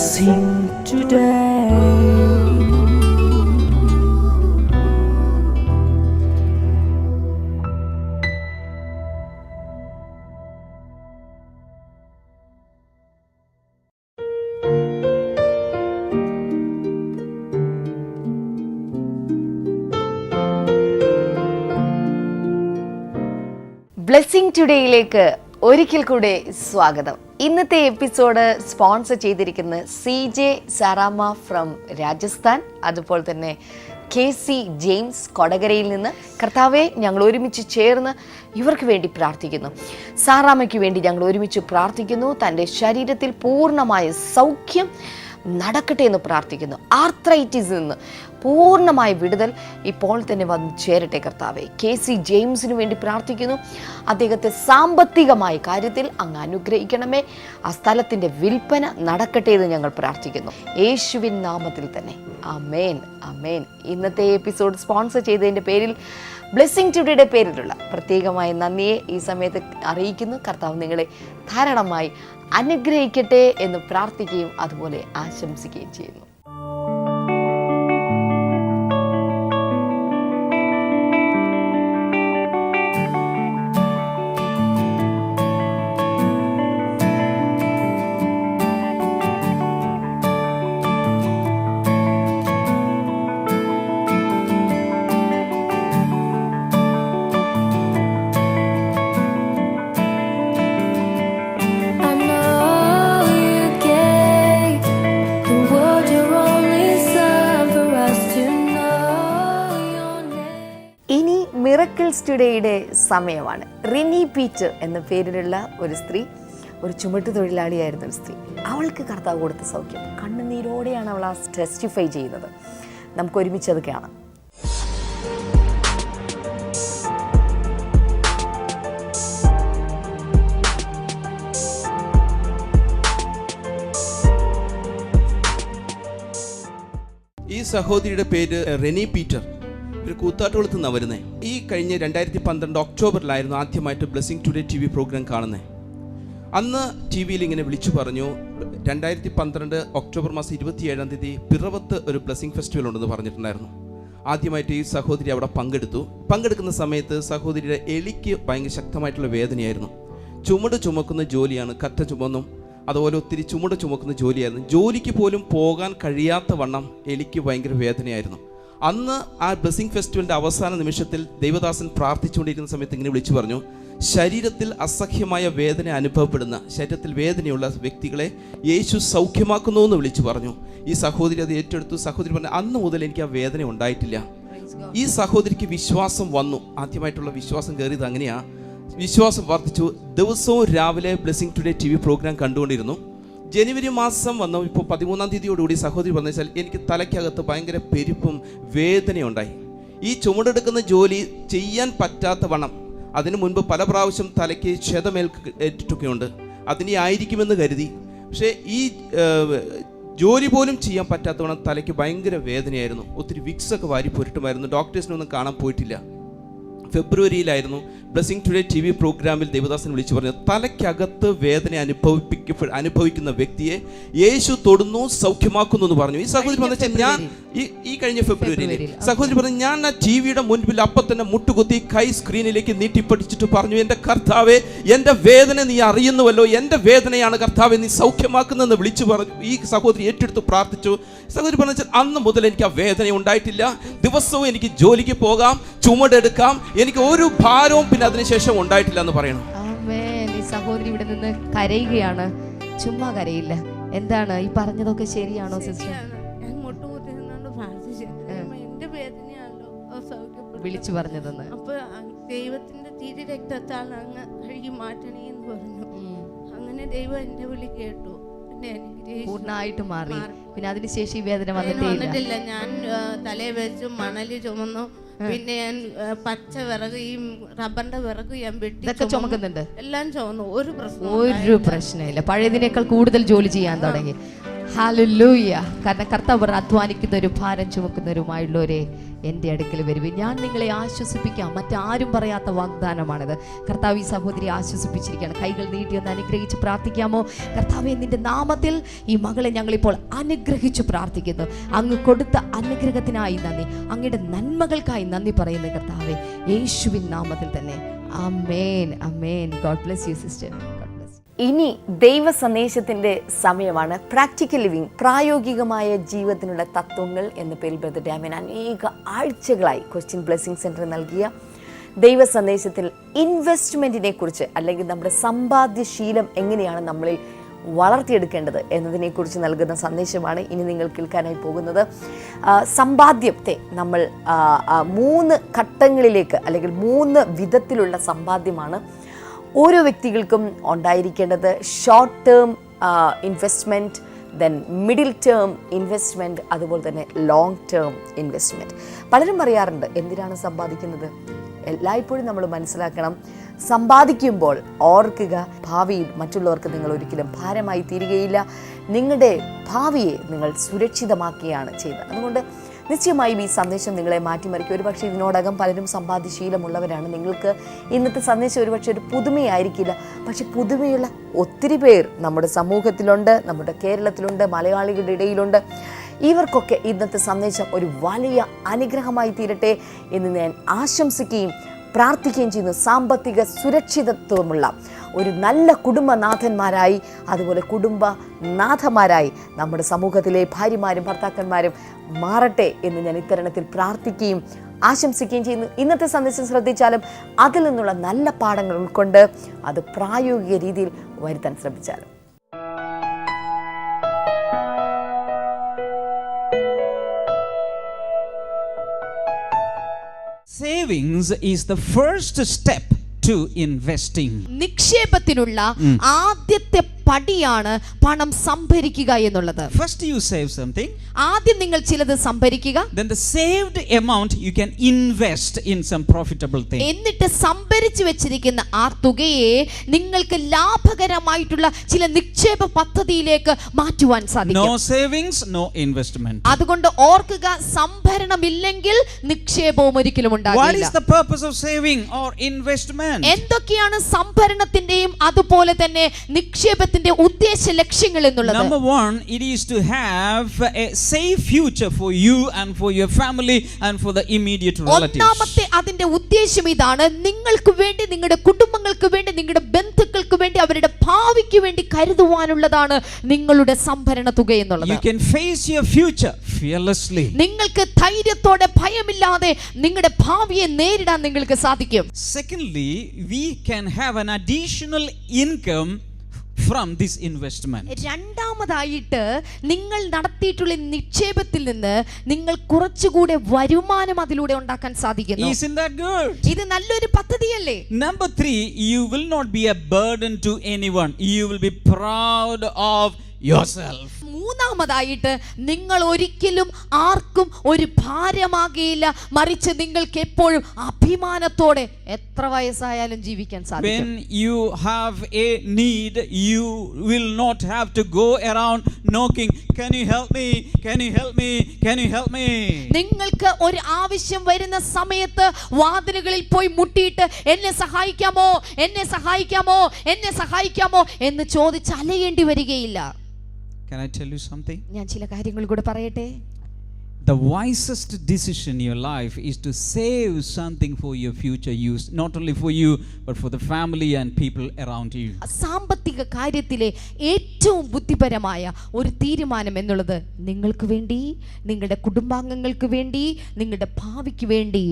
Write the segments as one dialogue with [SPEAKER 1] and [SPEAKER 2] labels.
[SPEAKER 1] blessing today.
[SPEAKER 2] Blessing ടുഡേയിലേക്ക് ഒരിക്കൽ കൂടെ സ്വാഗതം. ഇന്നത്തെ എപ്പിസോഡ് സ്പോൺസർ ചെയ്തിരിക്കുന്നത് CJ സാറാമ്മ ഫ്രം രാജസ്ഥാൻ, അതുപോലെ തന്നെ KC ജെയിംസ് കൊടകരയിൽ നിന്ന്. കർത്താവെ, ഞങ്ങൾ ഒരുമിച്ച് ചേർന്ന് ഇവർക്ക് വേണ്ടി പ്രാർത്ഥിക്കുന്നു. സാറാമ്മയ്ക്ക് വേണ്ടി ഞങ്ങൾ ഒരുമിച്ച് പ്രാർത്ഥിക്കുന്നു. തൻ്റെ ശരീരത്തിൽ പൂർണ്ണമായ സൗഖ്യം നടക്കട്ടെ എന്ന് പ്രാർത്ഥിക്കുന്നു. ആർത്രൈറ്റിസിൽ നിന്ന് പൂർണ്ണമായ വിടുതൽ ഇപ്പോൾ തന്നെ വന്ന് ചേരട്ടെ കർത്താവെ. KC ജെയിംസിന് വേണ്ടി പ്രാർത്ഥിക്കുന്നു. അദ്ദേഹത്തെ സാമ്പത്തികമായ കാര്യത്തിൽ അങ്ങ് അനുഗ്രഹിക്കണമേ. ആ സ്ഥലത്തിൻ്റെ വിൽപ്പന നടക്കട്ടെ എന്ന് ഞങ്ങൾ പ്രാർത്ഥിക്കുന്നു, യേശുവിൻ നാമത്തിൽ തന്നെ. ആമേൻ, ആമേൻ. ഇന്നത്തെ എപ്പിസോഡ് സ്പോൺസർ ചെയ്തതിൻ്റെ പേരിൽ ബ്ലെസ്സിംഗ് ടുഡേയുടെ പേരിലുള്ള പ്രത്യേകമായ നന്ദിയെ ഈ സമയത്ത് അറിയിക്കുന്നു. കർത്താവ് നിങ്ങളെ ധാരാളമായി അനുഗ്രഹിക്കട്ടെ എന്ന് പ്രാർത്ഥിക്കുകയും അതുപോലെ ആശംസിക്കുകയും ചെയ്യുന്നു. മിറക്കിൾസ് ടുഡേയുടെ സമയമാണ്. റിനി പീറ്റർ എന്ന പേരിലുള്ള ഒരു സ്ത്രീ, ഒരു ചുമട്ട് തൊഴിലാളിയായിരുന്ന ഒരു സ്ത്രീ. അവൾക്ക് കർത്താവ് കൊടുത്ത സൗഖ്യം കണ്ണുനീരോടെയാണ് അവൾ ആ ടെസ്റ്റിഫൈ ചെയ്യുന്നത്. നമുക്ക് ഒരുമിച്ച് അത് കാണാം.
[SPEAKER 3] ഈ സഹോദരിയുടെ പേര് റെനി പീറ്റർ. ഒരു കൂത്താട്ടുകുളത്ത് നിന്നാണ് വരുന്നത്. ഈ കഴിഞ്ഞ 2012 ഒക്ടോബറിലായിരുന്നു ആദ്യമായിട്ട് ബ്ലെസ്സിംഗ് ടുഡേ TV പ്രോഗ്രാം കാണുന്നത്. അന്ന് TV-യിൽ ഇങ്ങനെ വിളിച്ചു പറഞ്ഞു, 2012 ഒക്ടോബർ മാസം 27-ാം തീയതി പിറവത്ത് ഒരു ബ്ലെസ്സിംഗ് ഫെസ്റ്റിവൽ ഉണ്ടെന്ന് പറഞ്ഞിട്ടുണ്ടായിരുന്നു. ആദ്യമായിട്ട് ഈ സഹോദരി അവിടെ പങ്കെടുക്കുന്ന സമയത്ത് സഹോദരിയുടെ എലിക്ക് ഭയങ്കര ശക്തമായിട്ടുള്ള വേദനയായിരുന്നു. ചുമട് ചുമക്കുന്ന ജോലിയാണ്, കറ്റ ചുമന്നും അതുപോലെ ഒത്തിരി ചുമട് ചുമക്കുന്ന ജോലിയായിരുന്നു. ജോലിക്ക് പോലും പോകാൻ കഴിയാത്ത വണ്ണം എലിക്ക് ഭയങ്കര വേദനയായിരുന്നു. അന്ന് ആ ബ്ലെസ്സിംഗ് ഫെസ്റ്റിവലിൻ്റെ അവസാന നിമിഷത്തിൽ ദൈവദാസൻ പ്രാർത്ഥിച്ചുകൊണ്ടിരിക്കുന്ന സമയത്ത് ഇങ്ങനെ വിളിച്ചു പറഞ്ഞു, ശരീരത്തിൽ അസഹ്യമായ വേദന അനുഭവപ്പെടുന്ന, ശരീരത്തിൽ വേദനയുള്ള വ്യക്തികളെ യേശു സൗഖ്യമാക്കുന്നു എന്ന് വിളിച്ചു പറഞ്ഞു. ഈ സഹോദരി അത് ഏറ്റെടുത്തു. സഹോദരി പറഞ്ഞു, അന്ന് മുതൽ എനിക്ക് ആ വേദന ഉണ്ടായിട്ടില്ല. ഈ സഹോദരിക്ക് വിശ്വാസം വന്നു. ആദ്യമായിട്ടുള്ള വിശ്വാസം കയറിയത് അങ്ങനെയാണ്. വിശ്വാസം വർദ്ധിച്ചു. ദിവസവും രാവിലെ ബ്ലെസ്സിംഗ് ടുഡേ TV പ്രോഗ്രാം കണ്ടുകൊണ്ടിരുന്നു. ജനുവരി മാസം വന്നു. ഇപ്പോൾ 13-ാം തീയതിയോടുകൂടി സഹോദരി പറഞ്ഞു വെച്ചാൽ എനിക്ക് തലയ്ക്കകത്ത് ഭയങ്കര പെരുപ്പും വേദനയുണ്ടായി. ഈ ചുമടെടുക്കുന്ന ജോലി ചെയ്യാൻ പറ്റാത്ത വണ്ണം അതിനു മുൻപ് പല പ്രാവശ്യം തലയ്ക്ക് ക്ഷതമേറ്റിട്ടൊക്കെയുണ്ട്. അതിനെ ആയിരിക്കുമെന്ന് കരുതി. പക്ഷേ ഈ ജോലി പോലും ചെയ്യാൻ പറ്റാത്തവണ്ണം തലയ്ക്ക് ഭയങ്കര വേദനയായിരുന്നു. ഒത്തിരി വിക്സൊക്കെ വാരി പുരട്ടുമായിരുന്നു. ഡോക്ടേഴ്സിനൊന്നും കാണാൻ പോയിട്ടില്ല. ഫെബ്രുവരിയിലായിരുന്നു ബ്ലെസ്സിംഗ് ടുഡേ TV പ്രോഗ്രാമിൽ ദേവദാസൻ വിളിച്ചു പറഞ്ഞു, തലയ്ക്കകത്ത് വേദന അനുഭവിക്കുന്ന വ്യക്തിയെ യേശു തൊടുന്നു, സൗഖ്യമാക്കുന്നു എന്ന് പറഞ്ഞു. ഈ സഹോദരി പറഞ്ഞു, ഞാൻ ഈ കഴിഞ്ഞ ഫെബ്രുവരിയിൽ സഹോദരി പറഞ്ഞു, ഞാൻ ആ TV-യുടെ മുൻപിൽ അപ്പം തന്നെ മുട്ടുകുത്തി കൈ സ്ക്രീനിലേക്ക് നീട്ടിപ്പടിച്ചിട്ട് പറഞ്ഞു, എൻ്റെ കർത്താവേ, എൻ്റെ വേദന നീ അറിയുന്നുവല്ലോ, എൻ്റെ വേദനയാണ് കർത്താവെ നീ സൗഖ്യമാക്കുന്നതെന്ന് വിളിച്ചു പറഞ്ഞു. ഈ സഹോദരി ഏറ്റെടുത്ത് പ്രാർത്ഥിച്ചു. സഹോദരി പറഞ്ഞു, അന്ന് മുതൽ എനിക്ക് ആ വേദന ഉണ്ടായിട്ടില്ല. ദിവസവും എനിക്ക് ജോലിക്ക് പോകാം, ചുമടെടുക്കാം, എനിക്ക് ഒരു ഭാരവും പിന്നെ അതിനുശേഷം ഉണ്ടായിട്ടില്ല എന്ന് പറയണം.
[SPEAKER 2] ഈ സഹോദരി ഇവിടെ നിന്ന് കരയുകയാണ്, ചുമ്മാ കരയില്ല. എന്താണ് ഈ പറഞ്ഞതൊക്കെ ശരിയാണോ സിസ്റ്റർ? വിളിച്ചു പറഞ്ഞതെന്ന്.
[SPEAKER 4] അപ്പൊ ദൈവത്തിന്റെ തിരി രക്തത്താൽ അങ്ങ് കഴുകി മാറ്റണേ എന്ന് പറഞ്ഞു. അങ്ങനെ ദൈവം എന്റെ വിളി കേട്ടു.
[SPEAKER 2] പൂർണ്ണമായിട്ട് മാറി. പിന്നെ അതിനുശേഷം ഈ വേദന വന്നിട്ടില്ല.
[SPEAKER 4] ഞാൻ തലയെ വെച്ച് മണല് ചുമന്നു. പിന്നെ ഞാൻ പച്ച വിറക്, ഈ റബ്ബറിന്റെ വിറക് ഞാൻ വെട്ടി
[SPEAKER 2] ചുമക്കുന്നുണ്ട്.
[SPEAKER 4] എല്ലാം ചുമന്നു. ഒരു
[SPEAKER 2] പ്രശ്നമില്ല. പഴയതിനേക്കാൾ കൂടുതൽ ജോലി ചെയ്യാൻ തുടങ്ങി.
[SPEAKER 5] ഹല്ലേലൂയ. കാരണം കർത്താവ് അധ്വാനിക്കുന്ന ഒരു ഭാരം ചുമക്കുന്നവരുമായുള്ളവരെ എൻ്റെ അടുക്കൽ വരുവിൻ, ഞാൻ നിങ്ങളെ ആശ്വസിപ്പിക്കാം. മറ്റാരും പറയാത്ത വാഗ്ദാനമാണിത്. കർത്താവ് ഈ സഹോദരി ആശ്വസിപ്പിച്ചിരിക്കുകയാണ്. കൈകൾ നീട്ടി ഒന്ന് അനുഗ്രഹിച്ച് പ്രാർത്ഥിക്കാമോ? കർത്താവേ, നിന്റെ നാമത്തിൽ ഈ മകളെ ഞങ്ങളിപ്പോൾ അനുഗ്രഹിച്ചു പ്രാർത്ഥിക്കുന്നു. അങ്ങ് കൊടുത്ത അനുഗ്രഹത്തിനായി നന്ദി, അങ്ങയുടെ നന്മകൾക്കായി നന്ദി പറയുന്നു കർത്താവേ, യേശുവിൻ നാമത്തിൽ തന്നെ. ആമേൻ, ആമേൻ. God bless you sister.
[SPEAKER 2] ഇനി ദൈവ സന്ദേശത്തിൻ്റെ സമയമാണ്. പ്രാക്ടിക്കൽ ലിവിങ്, പ്രായോഗികമായ ജീവിതത്തിനുള്ള തത്വങ്ങൾ എന്ന പേരിൽ ബ്രദർ ഡാമിൻ അനേക ആഴ്ചകളായി ക്വസ്റ്റ്യൻ ബ്ലെസ്സിംഗ് സെൻറ്റർ നൽകിയ ദൈവ സന്ദേശത്തിൽ ഇൻവെസ്റ്റ്മെൻറ്റിനെ കുറിച്ച്, അല്ലെങ്കിൽ നമ്മുടെ സമ്പാദ്യശീലം എങ്ങനെയാണ് നമ്മളിൽ വളർത്തിയെടുക്കേണ്ടത് എന്നതിനെക്കുറിച്ച് നൽകുന്ന സന്ദേശമാണ് ഇനി നിങ്ങൾ കേൾക്കാനായി പോകുന്നത്. സമ്പാദ്യത്തെ നമ്മൾ 3 ഘട്ടങ്ങളിലേക്ക്, അല്ലെങ്കിൽ 3 വിധത്തിലുള്ള സമ്പാദ്യമാണ് ഓരോ വ്യക്തികൾക്കും ഉണ്ടായിരിക്കേണ്ടത്. Short term investment, then middle term investment, അതുപോലെ തന്നെ ലോങ് ടേം ഇൻവെസ്റ്റ്മെൻറ്റ്. പലരും പറയാറുണ്ട്, എന്തിനാണ് സമ്പാദിക്കുന്നത്? എല്ലായ്പ്പോഴും നമ്മൾ മനസ്സിലാക്കണം, സമ്പാദിക്കുമ്പോൾ ഓർക്കുക, ഭാവിയിൽ മറ്റുള്ളവർക്ക് നിങ്ങൾ ഒരിക്കലും ഭാരമായി തീരുകയില്ല. നിങ്ങളുടെ ഭാവിയെ നിങ്ങൾ സുരക്ഷിതമാക്കുകയാണ് ചെയ്യുന്നത്. അതുകൊണ്ട് നിശ്ചയമായും ഈ സന്ദേശം നിങ്ങളെ മാറ്റിമറിക്കും. ഒരുപക്ഷെ ഇതിനോടകം പലരും സമ്പാദ്യശീലമുള്ളവരാണ്. നിങ്ങൾക്ക് ഇന്നത്തെ സന്ദേശം ഒരുപക്ഷെ ഒരു പുതുമയായിരിക്കില്ല, പക്ഷെ പുതുമയുള്ള ഒത്തിരി പേർ നമ്മുടെ സമൂഹത്തിലുണ്ട്, നമ്മുടെ കേരളത്തിലുണ്ട്, മലയാളികളുടെ ഇടയിലുണ്ട്. ഇവർക്കൊക്കെ ഇന്നത്തെ സന്ദേശം ഒരു വലിയ അനുഗ്രഹമായി തീരട്ടെ എന്ന് ഞാൻ ആശംസിക്കുകയും പ്രാർത്ഥിക്കുകയും ചെയ്യുന്നു. സാമ്പത്തിക സുരക്ഷിതത്വമുള്ള ഒരു നല്ല കുടുംബനാഥന്മാരായി, അതുപോലെ കുടുംബനാഥന്മാരായി നമ്മുടെ സമൂഹത്തിലെ ഭാര്യമാരും ഭർത്താക്കന്മാരും മാറട്ടെ എന്ന് ഞാൻ ഇത്തരണത്തിൽ പ്രാർത്ഥിക്കുകയും ആശംസിക്കുകയും ചെയ്യുന്നു. ഇന്നത്തെ സന്ദേശം ശ്രദ്ധിച്ചാലും അതിൽ നിന്നുള്ള നല്ല പാഠങ്ങൾ ഉൾക്കൊണ്ട് അത് പ്രായോഗിക രീതിയിൽ വരുത്താൻ ശ്രമിച്ചാലും.
[SPEAKER 6] Savings is the first step to investing.
[SPEAKER 5] നിക്ഷേപത്തിനുള്ള ആദ്യത്തെ പടിയാണ് പണം സംഭരിക്കുക എന്നുള്ളത്.
[SPEAKER 6] First you save something,
[SPEAKER 5] ആദ്യം നിങ്ങൾ ചിലത് സംഭരിക്കുക,
[SPEAKER 6] then the saved amount you can invest in some profitable thing.
[SPEAKER 5] എന്നിട്ട് സംഭരിച്ചു വെച്ചിരിക്കുന്ന ആ തുകയെ നിങ്ങൾക്ക് ലാഭകരമായിട്ടുള്ള ചില നിക്ഷേപ പദ്ധതിയിലേക്ക് മാറ്റുവാൻ സാധിക്കും.
[SPEAKER 6] No savings, no investment.
[SPEAKER 5] അതുകൊണ്ട് ഓർക്കുക, സംഭരണമില്ലെങ്കിൽ നിക്ഷേപവും ഒരിക്കലും ഉണ്ടാകില്ല.
[SPEAKER 6] What is the purpose of saving or investment?
[SPEAKER 5] എന്തൊക്കെയാണ് സംഭരണത്തിന്റെയും അതുപോലെ തന്നെ നിക്ഷേപത്തിന്റെ ഉദ്ദേശ ലക്ഷ്യങ്ങൾ എന്നുള്ളത്?
[SPEAKER 6] Number 1, it is to have a safe future for you and for your family and for the immediate relatives.
[SPEAKER 5] ഒന്നാമത്തെ അതിന്റെ ഉദ്ദേശം ഇതാണ്, നിങ്ങൾക്ക് വേണ്ടി, നിങ്ങളുടെ കുടുംബങ്ങൾക്ക് വേണ്ടി, നിങ്ങളുടെ ബന്ധുക്കൾക്ക് വേണ്ടി, അവരുടെ ഭാവിക്ക് വേണ്ടി കരുതുവാനുള്ളതാണ് നിങ്ങളുടെ സംഭരണ തുക എന്നുള്ളത്.
[SPEAKER 6] You can face your future fearlessly.
[SPEAKER 5] നിങ്ങൾക്ക് ധൈര്യത്തോടെ ഭയമില്ലാതെ നിങ്ങളുടെ ഭാവിയെ നേരിടാൻ നിങ്ങൾക്ക് സാധിക്കും.
[SPEAKER 6] Secondly, we can have an additional income from this investment.
[SPEAKER 5] രണ്ടാമതായിട്ട്, നിങ്ങൾ നടത്തിയിട്ടുള്ള നിക്ഷേപത്തിൽ നിന്ന് നിങ്ങൾ കുറച്ചുകൂടെ വരുമാനം അതിലൂടെ ഉണ്ടാക്കാൻ സാധിക്കുന്നു.
[SPEAKER 6] Isn't that good?
[SPEAKER 5] ഇത് നല്ലൊരു പദ്ധതിയല്ലേ?
[SPEAKER 6] Number 3, you will not be a burden to anyone. You will be proud of yourself.
[SPEAKER 5] മൂന്നാമതായിട്ട്, നിങ്ങൾ ഒരിക്കലും ആർക്കും ഒരു ഭാരമാകുകയില്ല, മറിച്ച് നിങ്ങൾക്ക് എപ്പോഴും അഭിമാനത്തോടെ എത്ര വയസ്സായാലും ജീവിക്കാൻ സാധിക്കും.
[SPEAKER 6] When you have a need, you will not have to go around knocking, can you help me, can you help me, can you help me?
[SPEAKER 5] നിങ്ങൾക്ക് ഒരു ആവശ്യം വരുന്ന സമയത്ത് വാതിലുകളിൽ പോയി മുട്ടിയിട്ട് എന്നെ സഹായിക്കാമോ, എന്നെ സഹായിക്കാമോ, എന്നെ സഹായിക്കാമോ എന്ന് ചോദിച്ച് അലയേണ്ടി വരികയില്ല.
[SPEAKER 6] Can I tell you something?
[SPEAKER 5] ഞാൻ ചില കാര്യങ്ങൾ കൂടെ പറയട്ടെ.
[SPEAKER 6] The wisest decision in your life is to save something for your future use, not only for you but for the family and people around you.
[SPEAKER 5] സാമ്പത്തിക കാര്യത്തിലെ ഏറ്റവും ബുദ്ധിപരമായ ഒരു തീരുമാനം എന്നുള്ളത് നിങ്ങൾക്ക് വേണ്ടി, നിങ്ങളുടെ കുടുംബാംഗങ്ങൾക്ക് വേണ്ടി, നിങ്ങളുടെ ഭാവിക്ക് വേണ്ടി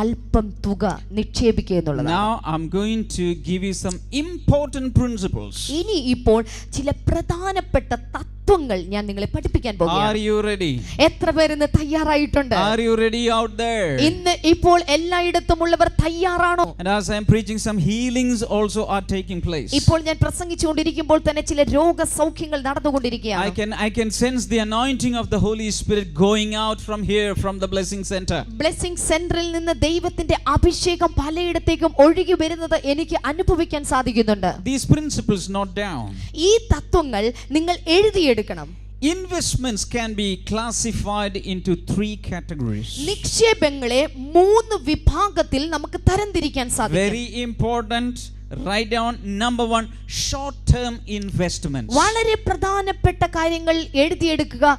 [SPEAKER 5] അല്പം തുക നിക്ഷേപിക്കുക എന്നുള്ളതാണ്.
[SPEAKER 6] Now I'm going to give you some important principles.
[SPEAKER 5] ഇനി ഇപ്പോൾ ചില പ്രധാനപ്പെട്ട തത്വങ്ങൾ ഞാൻ നിങ്ങളെ പഠിപ്പിക്കാൻ പോകുകയാണ്.
[SPEAKER 6] Are you ready?
[SPEAKER 5] എത്ര പേര് തയ്യാറായിട്ടുണ്ട്?
[SPEAKER 6] Are you ready out there?
[SPEAKER 5] ഇന്ന് ഇപ്പോൾ എല്ലായിടത്തും ഉള്ളവർ തയ്യാറാണോ?
[SPEAKER 6] And as I'm preaching, some healings also are taking place.
[SPEAKER 5] ഇപ്പോൾ ഞാൻ പ്രസംഗിച്ചുകൊണ്ടിരിക്കുമ്പോൾ തന്നെ ചില രോഗസൗഖ്യങ്ങൾ നടന്നുകൊണ്ടിരിക്കുകയാണ്.
[SPEAKER 6] I can sense the anointing of the Holy Spirit going out from here, from the blessing center.
[SPEAKER 5] Blessing സെന്ററിൽ നിന്ന് ദൈവത്തിന്റെ അഭിഷേകം പലയിടത്തേക്കും ഒഴുകി വരുന്നത് എനിക്ക് അനുഭവിക്കാൻ സാധിക്കുന്നുണ്ട്.
[SPEAKER 6] These principles note down.
[SPEAKER 5] ഈ തത്വങ്ങൾ നിങ്ങൾ എഴുതിയെടുക്കണം.
[SPEAKER 6] investments can be classified into 3 categories.
[SPEAKER 5] നിക്ഷേപങ്ങളെ 3 വിഭാഗത്തിൽ നമുക്ക് തരംതിരിക്കാൻ സാധിക്കും.
[SPEAKER 6] Very important. Write down number 1, short term investments.
[SPEAKER 5] വളരെ പ്രധാനപ്പെട്ട കാര്യങ്ങൾ എഴുതിയെടുക്കുക.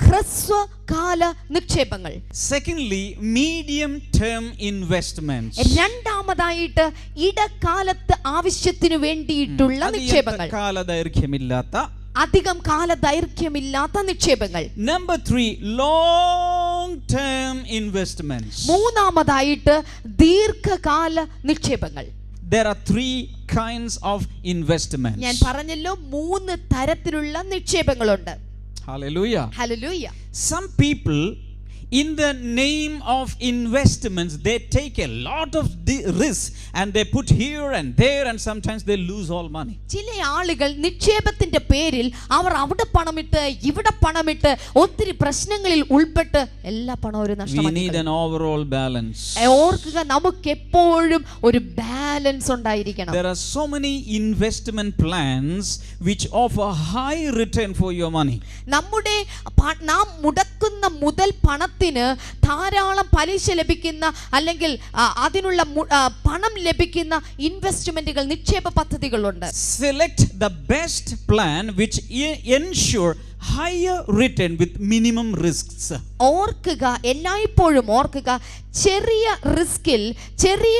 [SPEAKER 5] ഹ്രസ്വകാല നിക്ഷേപങ്ങൾ.
[SPEAKER 6] Secondly, medium term investments.
[SPEAKER 5] രണ്ടാമതായിട്ട് ഇടക്കാലത്ത് ആവശ്യത്തിനു വേണ്ടിയിട്ടുള്ള നിക്ഷേപങ്ങൾ. അധികം കാലദൈർഘ്യമില്ലാത്ത നിക്ഷേപങ്ങൾ.
[SPEAKER 6] Number 3, long term investments.
[SPEAKER 5] മൂന്നാമതായിട്ട് ദീർഘകാല നിക്ഷേപങ്ങൾ.
[SPEAKER 6] There are 3 kinds of investments.
[SPEAKER 5] ഞാൻ പറഞ്ഞല്ലോ 3 തരത്തിലുള്ള നിക്ഷേപങ്ങളുണ്ട്.
[SPEAKER 6] Hallelujah.
[SPEAKER 5] Hallelujah.
[SPEAKER 6] Some people, in the name of investments, they take a lot of risk and they put here and there, and sometimes they lose all money.
[SPEAKER 5] ചില ആളുകൾ നിക്ഷേപത്തിന്റെ പേരിൽ അവർ അവിടെ പണമിട്ട് ഇവിടെ പണമിട്ട് ഒത്തിരി പ്രശ്നങ്ങളിൽ ഉൾപ്പെട്ട് എല്ലാ പണവും ഒരു
[SPEAKER 6] We
[SPEAKER 5] നഷ്ടമായി.
[SPEAKER 6] need an overall balance.
[SPEAKER 5] ഓർക്കുക, നമുക്ക് എപ്പോഴും ഒരു ബാലൻസ് ഉണ്ടായിരിക്കണം.
[SPEAKER 6] There are so many investment plans which offer high return for your money.
[SPEAKER 5] നമ്മുടെ നാം മുടക്കുന്ന മുതൽ പണത്തിന് ധാരാളം പലിശ ലഭിക്കുന്ന അല്ലെങ്കിൽ അതിനുള്ള പണം ലഭിക്കുന്ന ഇൻവെസ്റ്റ്മെന്റുകൾ, നിക്ഷേപ പദ്ധതികളുണ്ട്.
[SPEAKER 6] Select the best plan which ensure higher return with minimum risks.
[SPEAKER 5] ഓർക്കുക, എല്ലായ്പ്പോഴും ഓർക്കുക, ചെറിയ റിസ്കിൽ ചെറിയ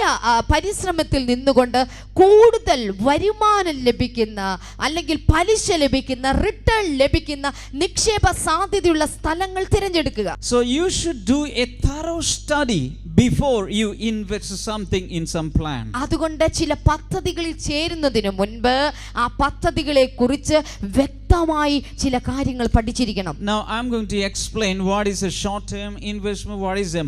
[SPEAKER 5] പരിശ്രമത്തിൽ നിന്നുകൊണ്ട് കൂടുതൽ വരുമാനം ലഭിക്കുന്ന അല്ലെങ്കിൽ പലിശ ലഭിക്കുന്ന, റിട്ടേൺ ലഭിക്കുന്ന നിക്ഷേപ സാധ്യതയുള്ള സ്ഥലങ്ങൾ തിരഞ്ഞെടുക്കുക.
[SPEAKER 6] So you should do a thorough study before you invest something in some plan.
[SPEAKER 5] അതുകൊണ്ട് ചില പദ്ധതികളിൽ ചേരുന്നതിന് മുൻപ് ആ പദ്ധതികളെ കുറിച്ച് വ്യക്തമായി ചില കാര്യങ്ങൾ പഠിച്ചിരിക്കണം.
[SPEAKER 6] Now I'm going to explain what is a short term investment, what is a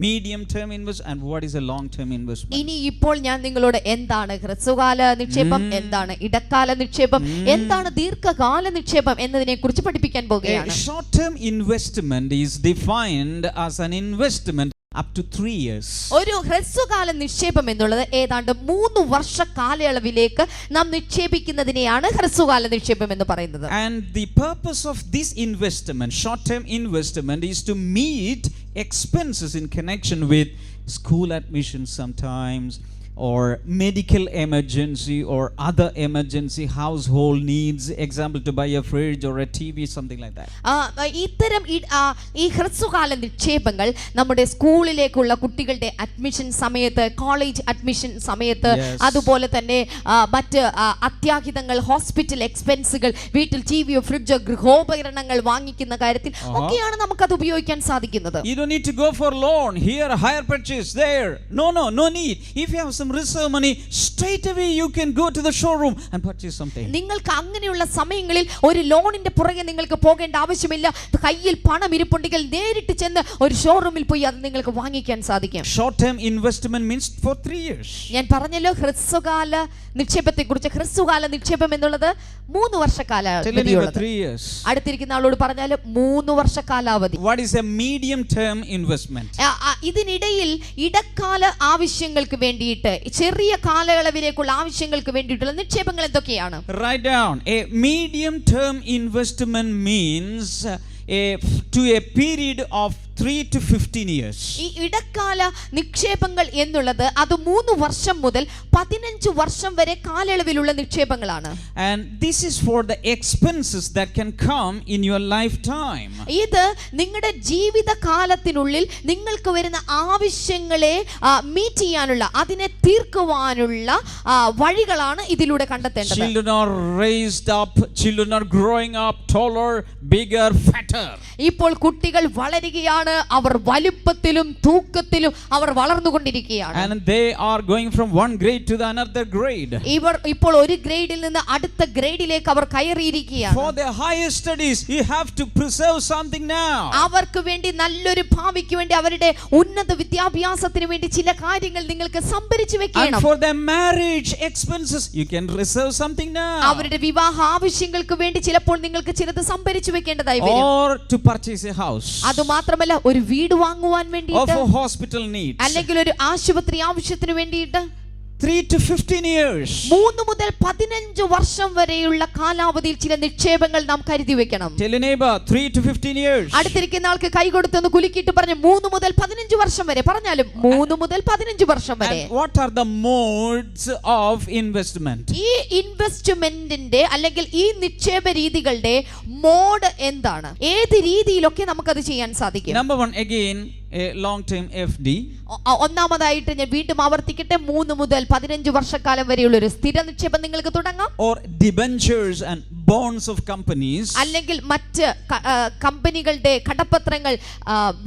[SPEAKER 6] medium term investment, and what is a long term investment.
[SPEAKER 5] ഇനി ഇപ്പോൾ ഞാൻ നിങ്ങളോട് എന്താണ് ഹ്രസ്വകാല നിക്ഷേപം, എന്താണ് ഇടക്കാല നിക്ഷേപം, എന്താണ് ദീർഘകാല നിക്ഷേപം എന്നതിനെ കുറിച്ച് പഠിപ്പിക്കാൻ പോകുകയാണ്.
[SPEAKER 6] A short term investment is defined as an investment up to 3 years.
[SPEAKER 5] ഒരു ഹ്രസ്വകാല നിക്ഷേപം എന്നുള്ളത് ഏതാണ്ട് 3 വർഷ കാലയളവിലേക്ക് നാം നിക്ഷേപിക്കുന്നതിനെയാണ് ഹ്രസ്വകാല നിക്ഷേപം എന്ന് പറയുന്നത്.
[SPEAKER 6] And the purpose of this investment, short term investment, is to meet expenses in connection with school admissions sometimes, or medical emergency, or other emergency household needs, example to buy a fridge or a TV, something like that.
[SPEAKER 5] ഇത്തരം ഈ ഹ്രസ്വകാല നിക്ഷേപങ്ങൾ നമ്മുടെ സ്കൂളിലേക്കുള്ള കുട്ടികളുടെ admission സമയത്ത്, college admission സമയത്ത്, അതുപോലെ തന്നെ മറ്റ് അത്യാഹിതങ്ങൾ, ഹോസ്പിറ്റൽ എക്സ്പെൻസുകൾ, വീട്ടിൽ ടിവിയോ ഫ്രിഡ്ജോ ഗൃഹോപകരണങ്ങൾ വാങ്ങിക്കുന്ന കാര്യത്തിൽ ഒക്കെയാണ് നമുക്കത് ഉപയോഗിക്കാൻ സാധിക്കുന്നത്.
[SPEAKER 6] You don't need to go for loan here, hire purchase there. No need. If you have some reserve money, straight away you can go to the showroom and purchase something.
[SPEAKER 5] നിങ്ങൾക്ക് അങ്ങനെയുള്ള സമയങ്ങളിൽ ഒരു ലോണിന്റെ പുറകെ നിങ്ങൾക്ക് പോകേണ്ട ആവശ്യമില്ല. കയ്യിൽ പണം ഇരിപ്പുണ്ടെങ്കിൽ നേരിട്ട് ചെന്ന് ഒരു ഷോറൂമിൽ പോയി അത് നിങ്ങൾക്ക് വാങ്ങിക്കാൻ സാധിക്കും.
[SPEAKER 6] Short term investment means for 3 years.
[SPEAKER 5] ഞാൻ പറഞ്ഞല്ലോ ഹ്രസ്വകാല നിക്ഷേപത്തെ കുറിച്ച്. ഹ്രസ്വകാല നിക്ഷേപം എന്നുള്ളത് 3 വർഷ കാലാവധിയുള്ളത്. അടുത്തിരിക്കുന്ന ആളോട് പറഞ്ഞാൽ 3 വർഷ കാലാവധി.
[SPEAKER 6] What is a medium term investment?
[SPEAKER 5] ഇതിനിടയിൽ ഇടക്കാല ആവശ്യങ്ങൾക്ക് വേണ്ടിയിട്ട്, ചെറിയ കാലയളവിലേക്കുള്ള ആവശ്യങ്ങൾക്ക് വേണ്ടിയിട്ടുള്ള നിക്ഷേപങ്ങൾ എന്തൊക്കെയാണ്?
[SPEAKER 6] Write down. A medium term investment means to a period of 3 to 15 years.
[SPEAKER 5] ഈ ഇടക്കാല നിക്ഷേപങ്ങൾ എന്നുള്ളത് അത് 3 വർഷം മുതൽ 15 വർഷം വരെ കാലയളവിലുള്ള നിക്ഷേപങ്ങളാണ്.
[SPEAKER 6] And this is for the expenses that can come in your lifetime.
[SPEAKER 5] ഇത് നിങ്ങളുടെ ജീവിത കാലത്തിനുള്ളിൽ നിങ്ങൾക്ക് വരുന്ന ആവശ്യങ്ങളെ മീറ്റ് ചെയ്യാനുള്ള, അതിനെ തീർക്കുവാനുള്ള വഴികളാണ് ഇതിലൂടെ കണ്ടെത്തേണ്ടത്.
[SPEAKER 6] Children are raised up, children are growing up taller, bigger, fatter.
[SPEAKER 5] ഇപ്പോൾ കുട്ടികൾ വളരുകയാണ്, അവർ വലുപ്പത്തിലും തൂക്കത്തിലും അവർ വളർന്നുകൊണ്ടിരിക്കുകയാണ്.
[SPEAKER 6] And they are going from one grade to the another grade.
[SPEAKER 5] ഇവർ ഇപ്പോൾ ഒരു ഗ്രേഡിൽ നിന്ന് അടുത്ത ഗ്രേഡിലേക്ക് അവർ കയറിയിരിക്കുകയാണ്.
[SPEAKER 6] For their higher studies you have to preserve something now.
[SPEAKER 5] അവർക്ക് വേണ്ടി, നല്ലൊരു ഭാവിക്ക് വേണ്ടി, അവരുടെ ഉന്നത വിദ്യാഭ്യാസത്തിന് വേണ്ടി ചില കാര്യങ്ങൾ നിങ്ങൾക്ക് സംഭരിച്ചു വെക്കണം.
[SPEAKER 6] And for their marriage expenses you can reserve something now.
[SPEAKER 5] അവരുടെ വിവാഹ ആവശ്യങ്ങൾക്ക് വേണ്ടി ചിലപ്പോൾ നിങ്ങൾക്ക് ചിലത് സംഭരിച്ചു വെക്കേണ്ടതായി വരും.
[SPEAKER 6] Or to purchase a house.
[SPEAKER 5] അതുമാത്രമല്ല ഒരു വീട് വാങ്ങുവാൻ വേണ്ടിയിട്ട്,
[SPEAKER 6] or for hospital needs.
[SPEAKER 5] അല്ലെങ്കിൽ ഒരു ആശുപത്രി ആവശ്യത്തിന് വേണ്ടിയിട്ട്.
[SPEAKER 6] 3 to 15 years.
[SPEAKER 5] 3 മുതൽ 15 വർഷം വരെയുള്ള കാലാവധിയിൽ ചില നിക്ഷേപങ്ങൾ നാം കരുതി വെക്കണം.
[SPEAKER 6] Tell your neighbor 3 to 15 years.
[SPEAKER 5] അടുത്തിരിക്കുന്ന ആൾക്ക് കൈ കൊടുത്തൊന്ന് കുലുക്കിയിട്ട് പറഞ്ഞു 3 മുതൽ 15 വർഷം വരെ. പറഞ്ഞാലും 3 മുതൽ 15 വർഷം വരെ.
[SPEAKER 6] And what are the modes of investment?
[SPEAKER 5] ഈ ഇൻവെസ്റ്റ്മെന്റിന്റെ അല്ലെങ്കിൽ ഈ നിക്ഷേപ രീതികളുടെ മോഡ് എന്താണ്? ഏത് രീതിയിലൊക്കെ നമുക്കത് ചെയ്യാൻ സാധിക്കും?
[SPEAKER 6] Number 1, again, a long term FD.
[SPEAKER 5] ഒന്നാമതായിട്ട് ഞാൻ വീണ്ടും ആവർത്തിക്കട്ടെ, 3 മുതൽ 15 വർഷക്കാലം വരെയുള്ള ഒരു സ്ഥിര നിക്ഷേപം നിങ്ങൾക്ക് തുടങ്ങാം.
[SPEAKER 6] Or debentures and bonds of companies.
[SPEAKER 5] അല്ലെങ്കിൽ മറ്റ് കമ്പനികളുടെ കടപ്പത്രങ്ങൾ,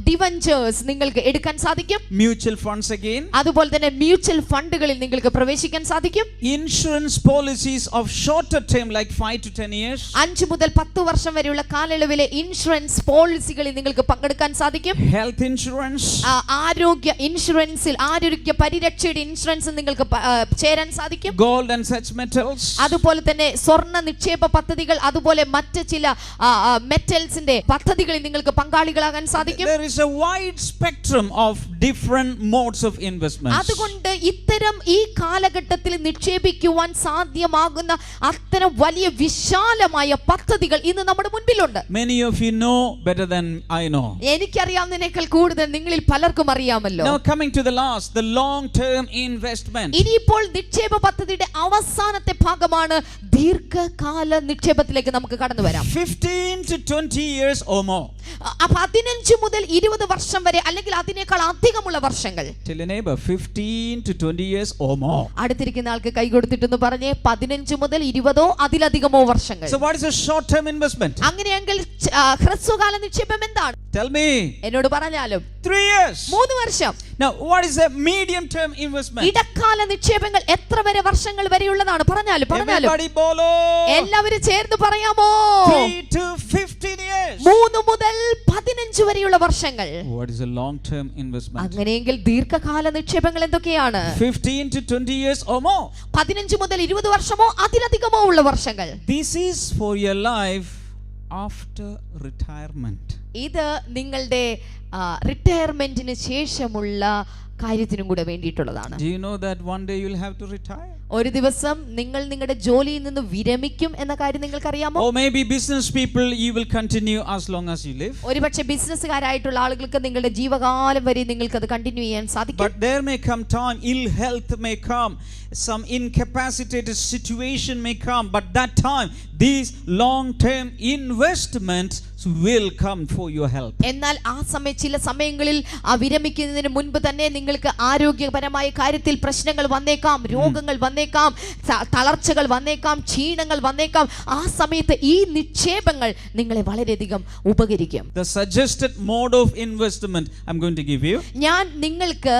[SPEAKER 5] ഡിവഞ്ചേഴ്സ് നിങ്ങൾക്ക് എടുക്കാൻ സാധിക്കും.
[SPEAKER 6] Mutual funds again.
[SPEAKER 5] അതുപോലെ തന്നെ മ്യൂച്വൽ ഫണ്ടുകളിൽ നിങ്ങൾക്ക് പ്രവേശിക്കാൻ സാധിക്കും.
[SPEAKER 6] Insurance policies of shorter term like 5 to 10 years.
[SPEAKER 5] 5 മുതൽ 10 വർഷം വരെയുള്ള കാലയളവിലെ ഇൻഷുറൻസ് പോളിസികളിൽ നിങ്ങൾക്ക് പങ്കെടുക്കാൻ സാധിക്കും.
[SPEAKER 6] Health insurance.
[SPEAKER 5] ആരോഗ്യ ഇൻഷുറൻസിൽ, ആരോഗ്യ പരിരക്ഷയുടെ ഇൻഷുറൻസ് നിങ്ങൾക്ക് ചേരാൻ സാധിക്കും.
[SPEAKER 6] Gold and such metals.
[SPEAKER 5] അതുപോലെ തന്നെ സ്വർണ്ണ നിക്ഷേപ പദ്ധതികൾ, അതുപോലെ മറ്റ് ചില മെറ്റൽസിന്റെ പദ്ധതികളിൽ നിങ്ങൾക്ക് പങ്കാളികളാകാൻ സാധിക്കും.
[SPEAKER 6] There is a wide spectrum of different modes of investment.
[SPEAKER 5] അതുകൊണ്ട് ഇത്തരം ഈ കാലഘട്ടത്തിൽ നിക്ഷേപിക്കുവാൻ സാധ്യമാകുന്ന അത്തരം വലിയ വിശാലമായ പദ്ധതികൾ ഇന്ന് നമ്മുടെ മുൻപിലുണ്ട്.
[SPEAKER 6] Many of you know better than I know.
[SPEAKER 5] എനിക്കറിയാവുന്നതിനേക്കാൾ കൂടുതൽ നിങ്ങളിൽ പലർക്കും അറിയാമല്ലോ.
[SPEAKER 6] Now coming to the last, the long term investment.
[SPEAKER 5] ഇനിയിപ്പോൾ നിക്ഷേപ പദ്ധതിയുടെ അവസാനത്തെ ഭാഗമാണ് ദീർഘകാല നിക്ഷേപത്തിലേക്ക് നമുക്ക് കടന്നു വരാം.
[SPEAKER 6] 15 to 20 years or more.
[SPEAKER 5] 15 മുതൽ 20 വർഷം വരെ അല്ലെങ്കിൽ അതിനേക്കാൾ അധികമുള്ള വർഷങ്ങൾ.
[SPEAKER 6] Tell your neighbor 15 to 20 years or more.
[SPEAKER 5] അടുത്തിരിക്കുന്ന ആൾക്ക് കൈ കൊടുത്തിട്ടൊന്ന് പറഞ്ഞേ 15 മുതൽ 20 അതിലധികമോ വർഷങ്ങൾ.
[SPEAKER 6] So what is a short term investment?
[SPEAKER 5] അങ്ങനെയെങ്കിൽ ഹ്രസ്വകാല നിക്ഷേപം എന്താണ്?
[SPEAKER 6] Tell me.
[SPEAKER 5] എന്നോട് പറഞ്ഞാലും
[SPEAKER 6] 3 years.
[SPEAKER 5] 3 വർഷം.
[SPEAKER 6] Now what is a medium term investment?
[SPEAKER 5] ഇടക്കാല നിക്ഷേപങ്ങൾ എത്ര വരെ വർഷങ്ങൾ വരെയുള്ളതാണ്? പറഞ്ഞാലും
[SPEAKER 6] Everybody bolo.
[SPEAKER 5] എല്ലാവരും ചേർന്ന് പറയാമോ?
[SPEAKER 6] 3 to 15 years.
[SPEAKER 5] 3 മുതൽ 15 വരെയുള്ള വർഷങ്ങൾ.
[SPEAKER 6] What is a long term investment?
[SPEAKER 5] അങ്ങനെയെങ്കിൽ ദീർഘകാല നിക്ഷേപങ്ങൾ എന്തൊക്കെയാണ്?
[SPEAKER 6] 15 to 20 years or more.
[SPEAKER 5] 15 മുതൽ 20 വർഷമോ അതിലധികമോ ഉള്ള വർഷങ്ങൾ.
[SPEAKER 6] This is for your life after retirement.
[SPEAKER 5] ഇത് നിങ്ങളുടെ റിട്ടയർമെന്റിന് ശേഷമുള്ള കാര്യത്തിനും കൂടെ വേണ്ടിയിട്ടുള്ളതാണ്.
[SPEAKER 6] Do you know that one day you will have to retire?
[SPEAKER 5] ഒരു ദിവസം നിങ്ങൾ നിങ്ങളുടെ ജോലിയിൽ നിന്ന് വിരമിക്കും എന്ന കാര്യം നിങ്ങൾക്കറിയാമോ?
[SPEAKER 6] Or maybe business people, you will continue as long as you live.
[SPEAKER 5] ഒരുപക്ഷെ ബിസിനസ്സുകാരായിട്ടുള്ള ആളുകൾക്ക് നിങ്ങളുടെ ജീവകാലം വരെ നിങ്ങൾക്ക് അത് കണ്ടിന്യൂ ചെയ്യാൻ സാധിക്കും.
[SPEAKER 6] But there may come time, ill health may come, some incapacitated situation may come, but that time these long term investments will come for your help.
[SPEAKER 5] എന്നാൽ ആ ചില സമയങ്ങളിൽ ആ വിരമിക്കുന്നതിന് മുൻപ് തന്നെ നിങ്ങൾക്ക് ആരോഗ്യപരമായ കാര്യത്തിൽ പ്രശ്നങ്ങൾ വന്നേക്കാം, രോഗങ്ങൾ വന്നേക്കാം, തളർച്ചകൾ വന്നേക്കാം, ക്ഷീണങ്ങൾ വന്നേക്കാം. ആ സമയത്ത് ഈ നിക്ഷേപങ്ങൾ നിങ്ങളെ വളരെയധികം ഉപകരിക്കും.
[SPEAKER 6] The suggested mode of investment I'm going to give you.
[SPEAKER 5] ഞാൻ നിങ്ങൾക്ക്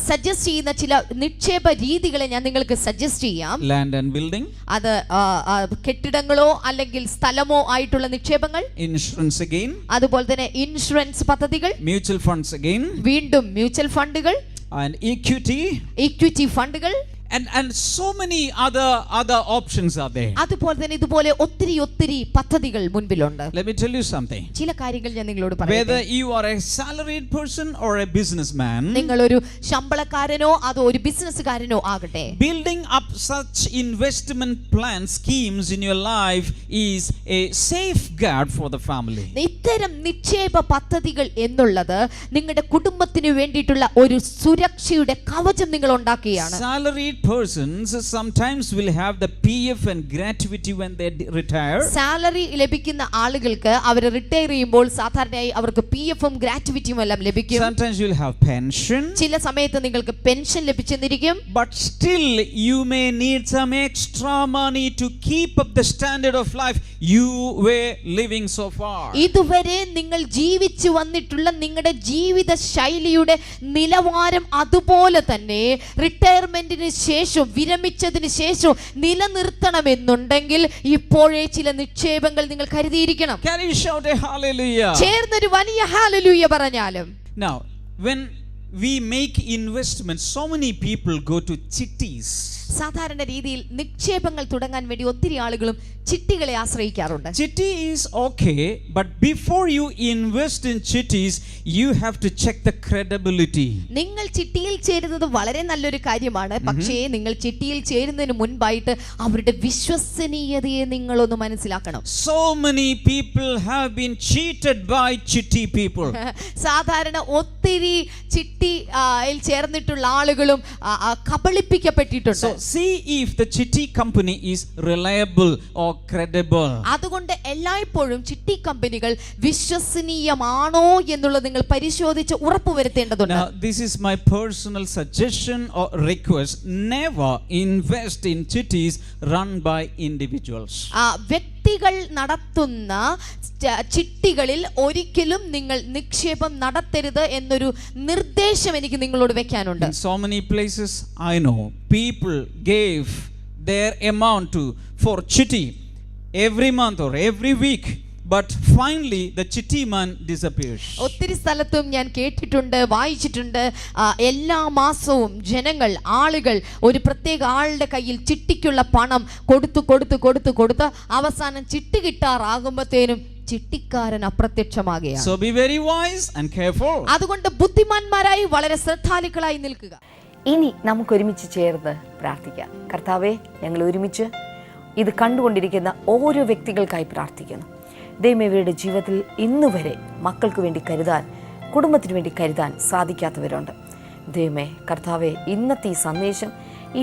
[SPEAKER 5] സജസ്റ്റ് ചെയ്യുന്ന ചില നിക്ഷേപ രീതികളെ ഞാൻ നിങ്ങൾക്ക് സജസ്റ്റ് ചെയ്യാം.
[SPEAKER 6] Land and building.
[SPEAKER 5] അത് കെട്ടിടങ്ങളോ അല്ലെങ്കിൽ സ്ഥലമോ ആയിട്ടുള്ള നിക്ഷേപങ്ങൾ.
[SPEAKER 6] Insurance again.
[SPEAKER 5] അതുപോലെ തന്നെ ഇൻഷുറൻസ് പദ്ധതികൾ.
[SPEAKER 6] Mutual funds again.
[SPEAKER 5] വീണ്ടും മ്യൂച്വൽ ഫണ്ടുകൾ.
[SPEAKER 6] And equity
[SPEAKER 5] ഫണ്ടുകൾ.
[SPEAKER 6] and so many other options are there.
[SPEAKER 5] അതുപോലെ തന്നെ ഇതുപോലെ ഒത്തിരി പദ്ധതികൾ മുൻപിലുണ്ട്.
[SPEAKER 6] Let me tell you something.
[SPEAKER 5] ചില കാര്യങ്ങൾ ഞാൻ നിങ്ങളോട് പറയട്ടെ.
[SPEAKER 6] Whether you are a salaried person or a businessman,
[SPEAKER 5] നിങ്ങൾ ഒരു ശമ്പളക്കാരനോ അതോ ഒരു ബിസിനസ്സുകാരനോ ആകട്ടെ,
[SPEAKER 6] building up such investment plan schemes in your life is a safeguard for the family.
[SPEAKER 5] ഇത്തരം നിക്ഷേപ പദ്ധതികൾ എന്നുള്ളത് നിങ്ങളുടെ കുടുംബത്തിന് വേണ്ടിയിട്ടുള്ള ഒരു സുരക്ഷയുടെ കവചം നിങ്ങൾ ഉണ്ടാക്കുകയാണ്.
[SPEAKER 6] Salaried persons sometimes will have the PF and gratuity when they retire.
[SPEAKER 5] Salary ലഭിക്കുന്ന ആളുകൾക്ക് അവർ റിട്ടയർ ചെയ്യുമ്പോൾ സാധാരണയായി അവർക്ക് PF-ഉം ഗ്രാറ്റുവിറ്റിയും എല്ലാം ലഭിക്കും.
[SPEAKER 6] Sometimes you will have pension.
[SPEAKER 5] ചില സമയത്ത് നിങ്ങൾക്ക് pension ലഭിച്ചെന്നിരിക്കും.
[SPEAKER 6] But still you may need some extra money to keep up the standard of life you were living so far.
[SPEAKER 5] ഇതുവരെ നിങ്ങൾ ജീവിച്ചു വന്നിട്ടുള്ള നിങ്ങളുടെ ജീവിത ശൈലിയുടെ നിലവാരം അതുപോലെ തന്നെ റിട്ടയർമെന്റിന് ശേഷം, വിരമിച്ചതിന് ശേഷം നിലനിർത്തണമെന്നുണ്ടെങ്കിൽ ഇപ്പോഴേ ചില നിക്ഷേപങ്ങൾ നിങ്ങൾ കരുതിയിരിക്കണം.
[SPEAKER 6] Can you shout a hallelujah?
[SPEAKER 5] ചേർന്നൊരു വലിയ ഹല്ലേലൂയ പറഞ്ഞാലും.
[SPEAKER 6] Now when we make investments, so many people go to chittis.
[SPEAKER 5] സാധാരണ രീതിയിൽ നിക്ഷേപങ്ങൾ തുടങ്ങാൻ വേണ്ടി ഒത്തിരി ആളുകളും ചിട്ടികളെ ആശ്രയിക്കാറുണ്ട്.
[SPEAKER 6] Chitti is okay, but before you invest in chittis, you have to check the credibility.
[SPEAKER 5] നിങ്ങൾ ചിട്ടിയിൽ ചേരുന്നത് വളരെ നല്ലൊരു കാര്യമാണ്. പക്ഷേ നിങ്ങൾ ചിട്ടിയിൽ ചേരുന്നതിന് മുൻപായിട്ട് അവരുടെ വിശ്വസനീയതയെ നിങ്ങളൊന്ന് മനസ്സിലാക്കണം.
[SPEAKER 6] So many people have been cheated by chitti people.
[SPEAKER 5] സാധാരണ ഒത്തിരി ചിട്ടിയിൽ ചേർന്നിട്ടുള്ള ആളുകളും കബളിപ്പിക്കപ്പെട്ടിട്ടുണ്ട്.
[SPEAKER 6] So see if the chitti company is reliable or credible.
[SPEAKER 5] അതുകൊണ്ട് എല്ലായ്പ്പോഴും ചിട്ടി കമ്പനികൾ വിശ്വസനീയമാണോ എന്നുള്ളത് നിങ്ങൾ പരിശോധിച്ച് ഉറപ്പുവരുത്തേണ്ടതുണ്ട്.
[SPEAKER 6] Now this is my personal suggestion or request: never invest in chittis run by individuals.
[SPEAKER 5] വ്യക്തികൾ നടത്തുന്ന ചിട്ടികളിൽ ഒരിക്കലും നിങ്ങൾ നിക്ഷേപം നടത്തരുത് എന്നൊരു നിർദ്ദേശം എനിക്ക് നിങ്ങളോട് വെക്കാനുണ്ട്.
[SPEAKER 6] In so many places I know people gave their amount for chitti every month or every week, but finally the chitti man disappears.
[SPEAKER 5] ഒത്തിരി സ്ഥലത്തും ഞാൻ കേട്ടിട്ടുണ്ട്, വായിച്ചിട്ടുണ്ട്. എല്ലാ മാസവും ആളുകൾ ഒരു പ്രത്യേക ആളുടെ കയ്യിൽ ചിട്ടിക്കുള്ള പണം കൊടുത്ത് അവസാനം ചിട്ടി കിട്ടാറാകുമ്പോഴത്തേനും ചിട്ടിക്കാരൻ അപ്രത്യക്ഷമാകുകയാണ്.
[SPEAKER 6] So be very wise and careful.
[SPEAKER 5] അതുകൊണ്ട് ബുദ്ധിമാന്മാരായി വളരെ ശ്രദ്ധാലുക്കളായി നിൽക്കുക.
[SPEAKER 2] ഇനി നമുക്ക് ഒരുമിച്ച് ചേർന്ന് പ്രാർത്ഥിക്കാം. കർത്താവേ, ഞങ്ങൾ ഒരുമിച്ച് ഇത് കണ്ടുകൊണ്ടിരിക്കുന്ന ഓരോ വ്യക്തികൾക്കായി പ്രാർത്ഥിക്കുന്നു. ദൈവമേ, ഇവരുടെ ജീവിതത്തിൽ ഇന്നുവരെ മക്കൾക്ക് വേണ്ടി കരുതാൻ, കുടുംബത്തിന് വേണ്ടി കരുതാൻ സാധിക്കാത്തവരുണ്ട്. ദൈവമേ കർത്താവേ, ഇന്നത്തെ ഈ സന്ദേശം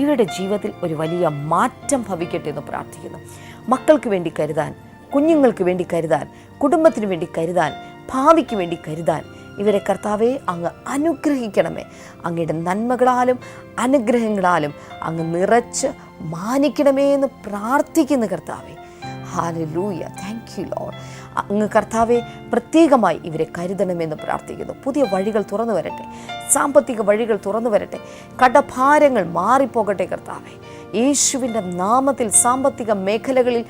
[SPEAKER 2] ഇവരുടെ ജീവിതത്തിൽ ഒരു വലിയ മാറ്റം ഭവിക്കട്ടെ എന്ന് പ്രാർത്ഥിക്കുന്നു. മക്കൾക്ക് വേണ്ടി കരുതാൻ, കുഞ്ഞുങ്ങൾക്ക് വേണ്ടി കരുതാൻ, കുടുംബത്തിന് വേണ്ടി കരുതാൻ, ഭാവിക്ക് വേണ്ടി കരുതാൻ ഇവരെ കർത്താവെ അങ്ങ് അനുഗ്രഹിക്കണമേ. അങ്ങയുടെ നന്മകളാലും അനുഗ്രഹങ്ങളാലും അങ്ങ് നിറച്ച് മാനിക്കണമേ എന്ന് പ്രാർത്ഥിക്കുന്നു കർത്താവെ. ഹല്ലേലൂയ, താങ്ക് യു ലോർഡ്. അങ്ങ് കർത്താവെ പ്രത്യേകമായി ഇവരെ കരുതണമെന്ന് പ്രാർത്ഥിക്കുന്നു. പുതിയ വഴികൾ തുറന്നു വരട്ടെ, സാമ്പത്തിക വഴികൾ തുറന്നു വരട്ടെ, കടഭാരങ്ങൾ മാറിപ്പോകട്ടെ കർത്താവെ. യേശുവിൻ്റെ നാമത്തിൽ സാമ്പത്തിക മേഖലകളിൽ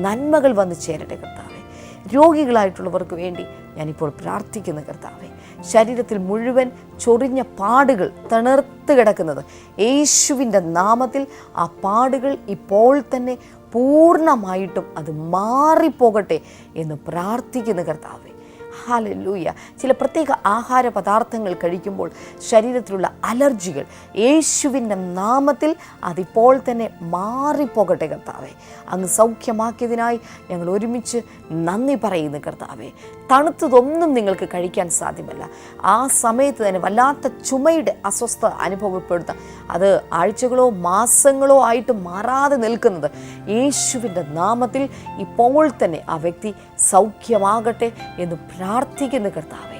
[SPEAKER 2] നന്മകൾ വന്നു ചേരട്ടെ കർത്താവെ. രോഗികളായിട്ടുള്ളവർക്ക് വേണ്ടി ഞാനിപ്പോൾ പ്രാർത്ഥിക്കുന്നു കർത്താവെ. ശരീരത്തിൽ മുഴുവൻ ചൊറിഞ്ഞ പാടുകൾ തണുത്ത് കിടക്കുന്നത് യേശുവിൻ്റെ നാമത്തിൽ ആ പാടുകൾ ഇപ്പോൾ തന്നെ പൂർണ്ണമായിട്ടും അത് മാറിപ്പോകട്ടെ എന്ന് പ്രാർത്ഥിക്കുന്നു കർത്താവെ. ഹല്ലേലൂയ. ചില പ്രത്യേക ആഹാര പദാർത്ഥങ്ങൾ കഴിക്കുമ്പോൾ ശരീരത്തിലുള്ള അലർജികൾ യേശുവിൻ്റെ നാമത്തിൽ അതിപ്പോൾ തന്നെ മാറിപ്പോകട്ടെ കർത്താവെ. അങ്ങ് സൗഖ്യമാക്കിയതിനായി ഞങ്ങൾ ഒരുമിച്ച് നന്ദി പറയുന്നു കർത്താവെ. തണുത്തതൊന്നും നിങ്ങൾക്ക് കഴിക്കാൻ സാധ്യമല്ല. ആ സമയത്ത് തന്നെ വല്ലാത്ത ചുമയുടെ അസ്വസ്ഥത അനുഭവപ്പെടുത്ത അത് ആഴ്ചകളോ മാസങ്ങളോ ആയിട്ട് മാറാതെ നിൽക്കുന്നത് യേശുവിൻ്റെ നാമത്തിൽ ഇപ്പോൾ തന്നെ ആ വ്യക്തി സൗഖ്യമാകട്ടെ എന്ന് പ്രാർത്ഥിക്കുന്നു കർത്താവെ.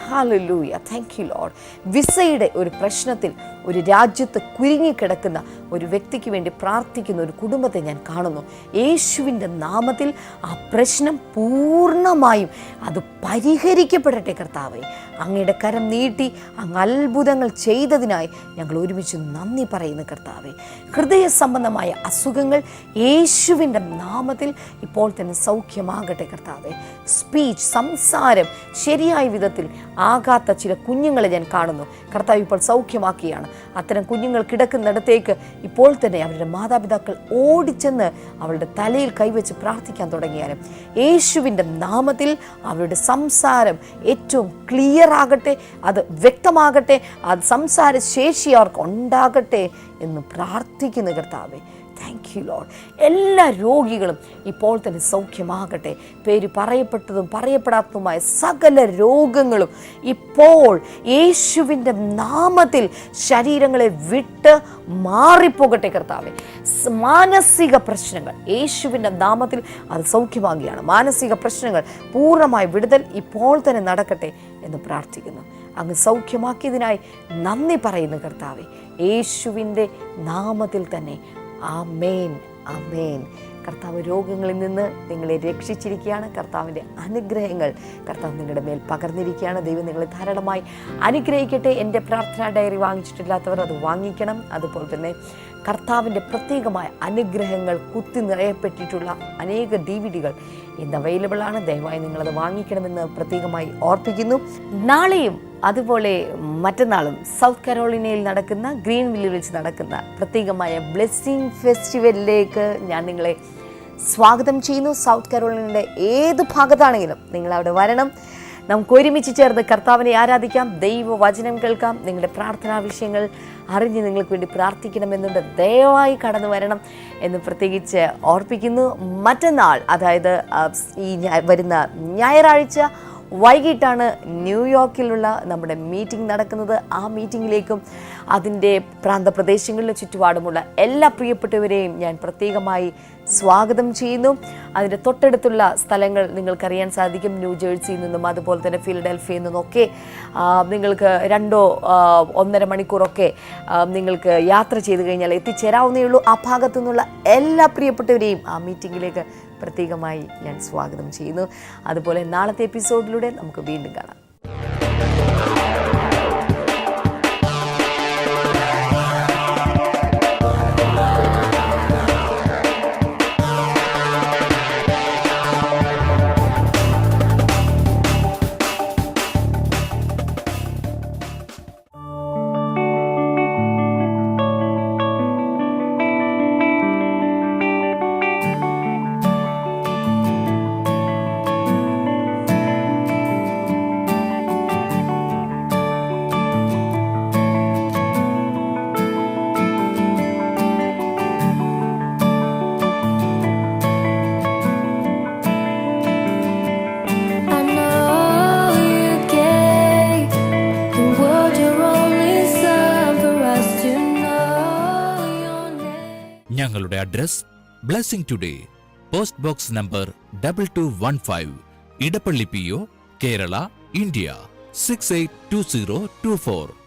[SPEAKER 2] ഹല്ലേലൂയ, താങ്ക് യു ലോർഡ്. വിസയുടെ ഒരു പ്രശ്നത്തിൽ ഒരു രാജ്യത്ത് കുരുങ്ങിക്കിടക്കുന്ന ഒരു വ്യക്തിക്ക് വേണ്ടി പ്രാർത്ഥിക്കുന്ന ഒരു കുടുംബത്തെ ഞാൻ കാണുന്നു. യേശുവിൻ്റെ നാമത്തിൽ ആ പ്രശ്നം പൂർണ്ണമായും അത് പരിഹരിക്കപ്പെടട്ടെ കർത്താവെ. അങ്ങയുടെ കരം നീട്ടി അങ്ങ് അത്ഭുതങ്ങൾ ചെയ്തതിനായി ഞങ്ങൾ ഒരുമിച്ച് നന്ദി പറയുന്നു കർത്താവെ. ഹൃദയ സംബന്ധമായ അസുഖങ്ങൾ യേശുവിൻ്റെ നാമത്തിൽ ഇപ്പോൾ തന്നെ സൗഖ്യമാകട്ടെ കർത്താവെ. സ്പീച്ച്, സംസാരം ശരിയായ വിധത്തിൽ ആകാത്ത ചില കുഞ്ഞുങ്ങളെ ഞാൻ കാണുന്നു. കർത്താവ് ഇപ്പോൾ സൗഖ്യമാക്കിയാണ്. അത്തരം കുഞ്ഞുങ്ങൾ കിടക്കുന്നിടത്തേക്ക് ഇപ്പോൾ തന്നെ അവരുടെ മാതാപിതാക്കൾ ഓടിച്ചെന്ന് അവരുടെ തലയിൽ കൈവച്ച് പ്രാർത്ഥിക്കാൻ തുടങ്ങിയാലും യേശുവിൻ്റെ നാമത്തിൽ അവരുടെ സംസാരം ഏറ്റവും ക്ലിയർ ആകട്ടെ, അത് വ്യക്തമാകട്ടെ, അത് സംസാര ശേഷി അവർക്ക് ഉണ്ടാകട്ടെ എന്ന് പ്രാർത്ഥിക്കുന്നു കർത്താവെ. Thank you Lord. എല്ലാ രോഗികളും ഇപ്പോൾ തന്നെ സൗഖ്യമാകട്ടെ. പേര് പറയപ്പെട്ടതും പറയപ്പെടാത്തതുമായ സകല രോഗങ്ങളും ഇപ്പോൾ യേശുവിൻ്റെ നാമത്തിൽ ശരീരങ്ങളെ വിട്ട് മാറിപ്പോകട്ടെ കർത്താവെ. മാനസിക പ്രശ്നങ്ങൾ യേശുവിൻ്റെ നാമത്തിൽ അത് സൗഖ്യമാകുകയാണ്. മാനസിക പ്രശ്നങ്ങൾ പൂർണ്ണമായ വിടുതൽ ഇപ്പോൾ തന്നെ നടക്കട്ടെ എന്ന് പ്രാർത്ഥിക്കുന്നു. അങ്ങ് സൗഖ്യമാക്കിയതിനായി നന്ദി പറയുന്നു കർത്താവെ. യേശുവിൻ്റെ നാമത്തിൽ തന്നെ ആമേൻ, ആമേൻ. കർത്താവ് രോഗങ്ങളിൽ നിന്ന് നിങ്ങളെ രക്ഷിച്ചിരിക്കുകയാണ്. കർത്താവിൻ്റെ അനുഗ്രഹങ്ങൾ കർത്താവ് നിങ്ങളുടെ മേൽ പകർന്നിരിക്കുകയാണ്. ദൈവം നിങ്ങളെ ധാരാളമായി അനുഗ്രഹിക്കട്ടെ. എൻ്റെ പ്രാർത്ഥനാ ഡയറി വാങ്ങിച്ചിട്ടില്ലാത്തവർ അത് വാങ്ങിക്കണം. അതുപോലെ തന്നെ കർത്താവിൻ്റെ പ്രത്യേകമായ അനുഗ്രഹങ്ങൾ കുത്തി നിറയപ്പെട്ടിട്ടുള്ള അനേക DVD ഇന്ന് അവൈലബിൾ ആണ്. ദയവായി നിങ്ങളത് വാങ്ങിക്കണമെന്ന് പ്രത്യേകമായി ഓർപ്പിക്കുന്നു. നാളെയും അതുപോലെ മറ്റന്നാളും സൗത്ത് കരോളിനയിൽ നടക്കുന്ന ഗ്രീൻ വില്ലിൽ വെച്ച് നടക്കുന്ന പ്രത്യേകമായ ബ്ലെസ്സിങ് ഫെസ്റ്റിവലിലേക്ക് ഞാൻ നിങ്ങളെ സ്വാഗതം ചെയ്യുന്നു. സൗത്ത് കരോളിനയുടെ ഏത് ഭാഗത്താണെങ്കിലും നിങ്ങൾ അവിടെ വരണം. നമുക്ക് ഒരുമിച്ച് ചേർന്ന് കർത്താവിനെ ആരാധിക്കാം, ദൈവവചനം കേൾക്കാം. നിങ്ങളുടെ പ്രാർത്ഥനാ വിഷയങ്ങൾ അറിഞ്ഞ് നിങ്ങൾക്ക് വേണ്ടി പ്രാർത്ഥിക്കണമെന്നുണ്ട്. ദയവായി കടന്നു വരണം എന്ന് പ്രത്യേകിച്ച് ഓർപ്പിക്കുന്നു. മറ്റന്നാൾ, അതായത് ഈ വരുന്ന ഞായറാഴ്ച വൈകിട്ടാണ് ന്യൂയോർക്കിലുള്ള നമ്മുടെ മീറ്റിംഗ് നടക്കുന്നത്. ആ മീറ്റിങ്ങിലേക്കും അതിൻ്റെ പ്രാന്തപ്രദേശങ്ങളിലും ചുറ്റുപാടുമുള്ള എല്ലാ പ്രിയപ്പെട്ടവരെയും ഞാൻ പ്രത്യേകമായി സ്വാഗതം ചെയ്യുന്നു. അതിൻ്റെ തൊട്ടടുത്തുള്ള സ്ഥലങ്ങൾ നിങ്ങൾക്കറിയാൻ സാധിക്കും. ന്യൂജേഴ്സിയിൽ നിന്നും അതുപോലെ തന്നെ ഫിലഡൽഫിയയിൽ നിന്നൊക്കെ നിങ്ങൾക്ക് 2-1.5 മണിക്കൂറൊക്കെ നിങ്ങൾക്ക് യാത്ര ചെയ്ത് കഴിഞ്ഞാൽ എത്തിച്ചേരാവുന്നേ ഉള്ളൂ. ആ ഭാഗത്തു നിന്നുള്ള എല്ലാ പ്രിയപ്പെട്ടവരെയും ആ മീറ്റിങ്ങിലേക്ക് പ്രത്യേകമായി ഞാൻ സ്വാഗതം ചെയ്യുന്നു. അതുപോലെ നാളത്തെ എപ്പിസോഡിലൂടെ നമുക്ക് വീണ്ടും കാണാം.
[SPEAKER 7] ഞങ്ങളുടെ address blessing today, post box number 2215, Edappally PO, Kerala, India 682024.